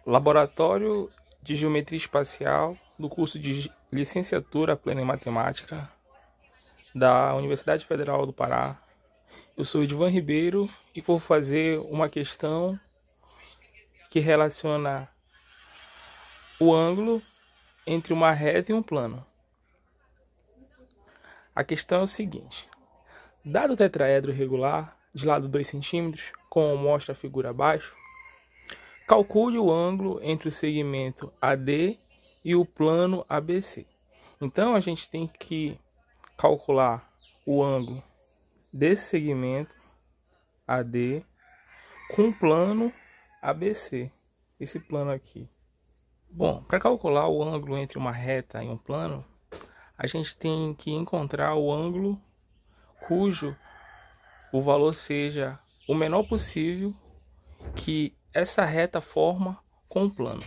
Laboratório de Geometria Espacial do curso de Licenciatura Plena em Matemática da Universidade Federal do Pará. Eu sou Edvan Ribeiro e vou fazer uma questão que relaciona o ângulo entre uma reta e um plano. A questão é o seguinte: dado o tetraedro regular de lado 2 cm, como mostra a figura abaixo, calcule o ângulo entre o segmento AD e o plano ABC. Então a gente tem que calcular o ângulo desse segmento AD com o plano ABC, esse plano aqui. Bom, para calcular o ângulo entre uma reta e um plano, a gente tem que encontrar o ângulo cujo o valor seja o menor possível que essa reta forma com o plano.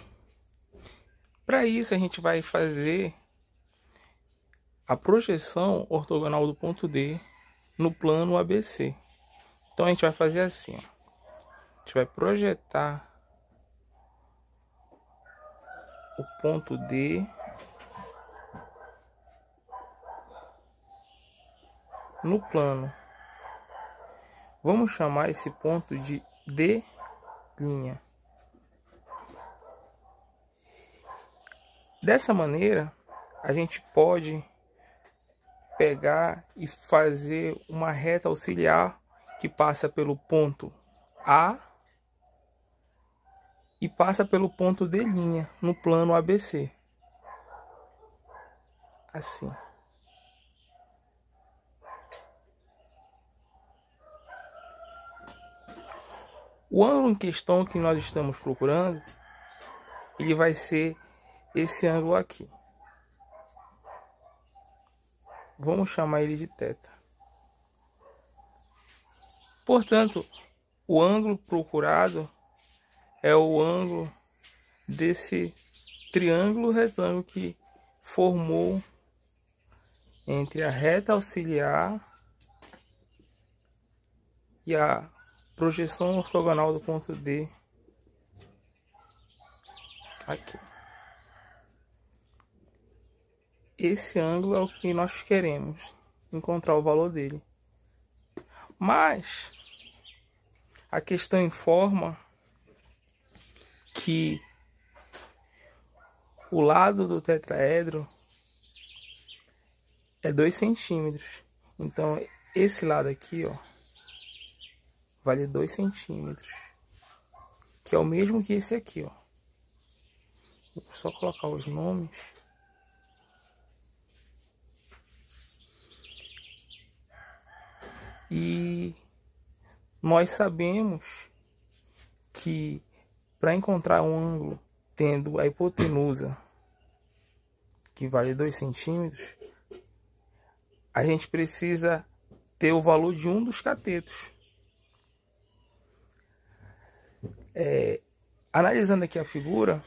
Para isso a gente vai fazer a projeção ortogonal do ponto D no plano ABC. Então a gente vai fazer assim, ó. A gente vai projetar o ponto D no plano. Vamos chamar esse ponto de D'. Dessa maneira, a gente pode pegar e fazer uma reta auxiliar que passa pelo ponto A e passa pelo ponto D' no plano ABC. Assim. O ângulo em questão que nós estamos procurando, ele vai ser esse ângulo aqui. Vamos chamar ele de θ. Portanto, o ângulo procurado é o ângulo desse triângulo retângulo que formou entre a reta auxiliar e a projeção ortogonal do ponto D aqui. Esse ângulo é o que nós queremos encontrar o valor dele. Mas a questão informa que o lado do tetraedro é 2 centímetros. Então esse lado aqui, ó, vale 2 centímetros, que é o mesmo que esse aqui, ó. Vou só colocar os nomes. E nós sabemos que para encontrar um ângulo tendo a hipotenusa que vale 2 centímetros, a gente precisa ter o valor de um dos catetos. Analisando aqui a figura,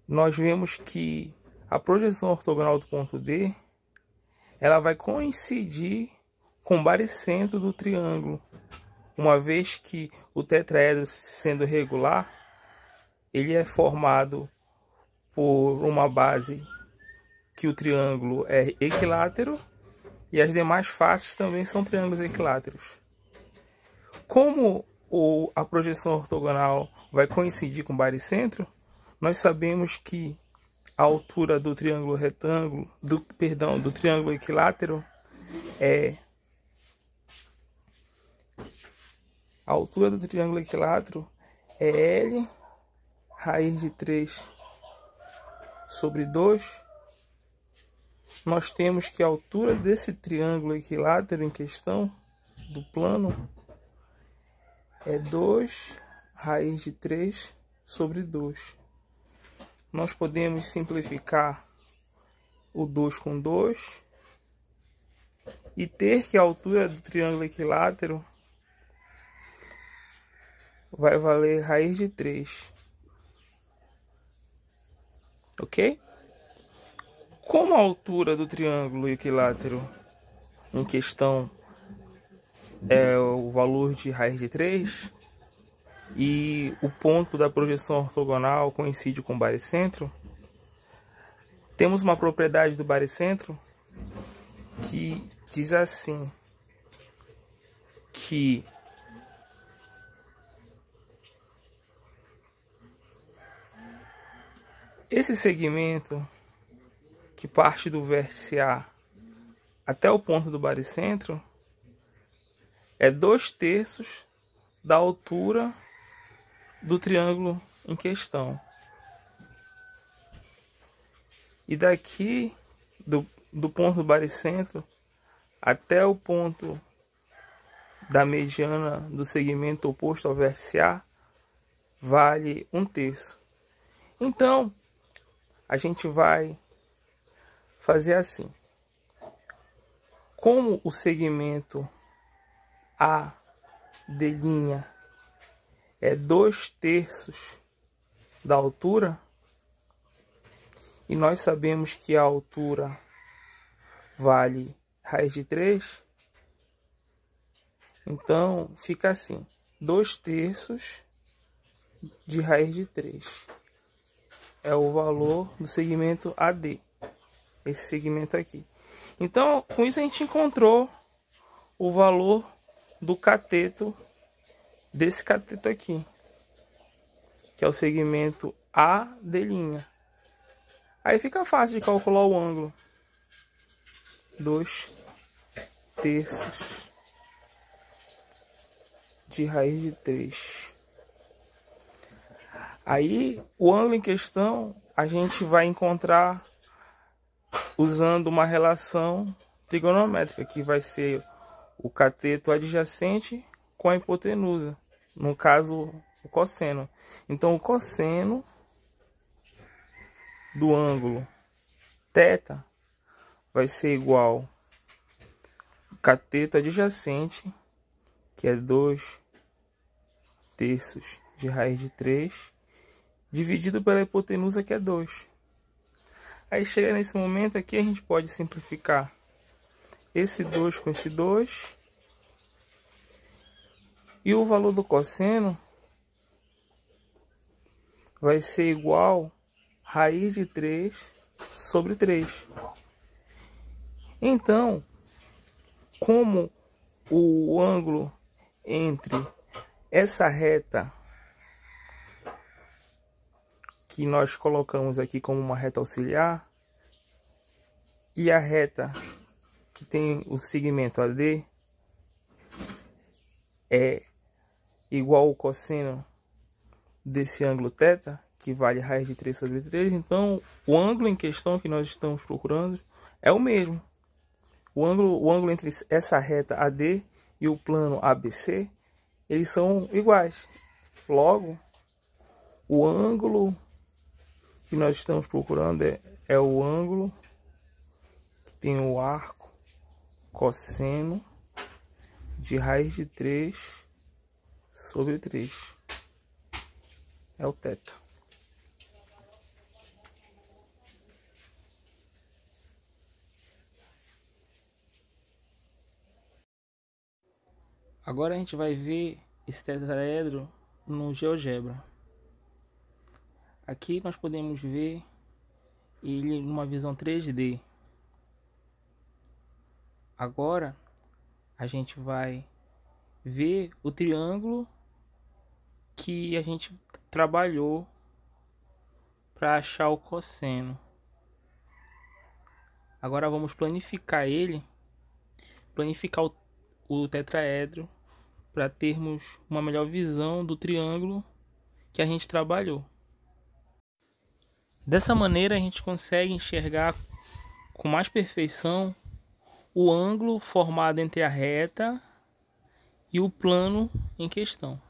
nós vemos que a projeção ortogonal do ponto D, ela vai coincidir com o baricentro do triângulo, uma vez que o tetraedro, sendo regular, ele é formado por uma base que o triângulo é equilátero e as demais faces também são triângulos equiláteros. Como a projeção ortogonal vai coincidir com o baricentro, nós sabemos que a altura do triângulo retângulo, do triângulo equilátero é a altura do triângulo equilátero é L raiz de 3 sobre 2. Nós temos que a altura desse triângulo equilátero em questão do plano é 2 raiz de 3 sobre 2. Nós podemos simplificar o 2 com 2 e ter que a altura do triângulo equilátero vai valer raiz de 3. Ok? Como a altura do triângulo equilátero em questão é o valor de raiz de 3, e o ponto da projeção ortogonal coincide com o baricentro, temos uma propriedade do baricentro que diz assim, que esse segmento que parte do vértice A até o ponto do baricentro é 2/3 da altura do triângulo em questão. E daqui do ponto do baricentro até o ponto da mediana do segmento oposto ao vértice A vale 1/3. Então, a gente vai fazer assim. Como o segmento AD' é 2/3 da altura, e nós sabemos que a altura vale raiz de 3, então fica assim, 2/3 de raiz de 3 é o valor do segmento AD, esse segmento aqui. Então, com isso a gente encontrou o valor do cateto, desse cateto aqui, que é o segmento AD'. Aí fica fácil de calcular o ângulo. 2/3 de raiz de 3. Aí o ângulo em questão a gente vai encontrar usando uma relação trigonométrica, que vai ser o cateto adjacente com a hipotenusa, no caso o cosseno. Então o cosseno do ângulo θ vai ser igual ao cateto adjacente, que é 2/3 de raiz de 3, dividido pela hipotenusa, que é 2. Aí chega nesse momento aqui, a gente pode simplificar esse 2 com esse 2, e o valor do cosseno vai ser igual a raiz de 3 sobre 3. Então, como o ângulo entre essa reta que nós colocamos aqui como uma reta auxiliar e a reta que tem o segmento AD é igual ao cosseno desse ângulo θ, que vale raiz de 3 sobre 3, então o ângulo em questão que nós estamos procurando é o mesmo. O ângulo entre essa reta AD e o plano ABC, eles são iguais. Logo, o ângulo que nós estamos procurando é o ângulo que tem o arco cosseno de raiz de 3 sobre 3. É o θ. Agora a gente vai ver esse tetraedro no GeoGebra. Aqui nós podemos ver ele numa visão 3D. Agora a gente vai ver o triângulo que a gente trabalhou para achar o cosseno. Agora vamos planificar ele, planificar o tetraedro, para termos uma melhor visão do triângulo que a gente trabalhou. Dessa maneira a gente consegue enxergar com mais perfeição o ângulo formado entre a reta e o plano em questão.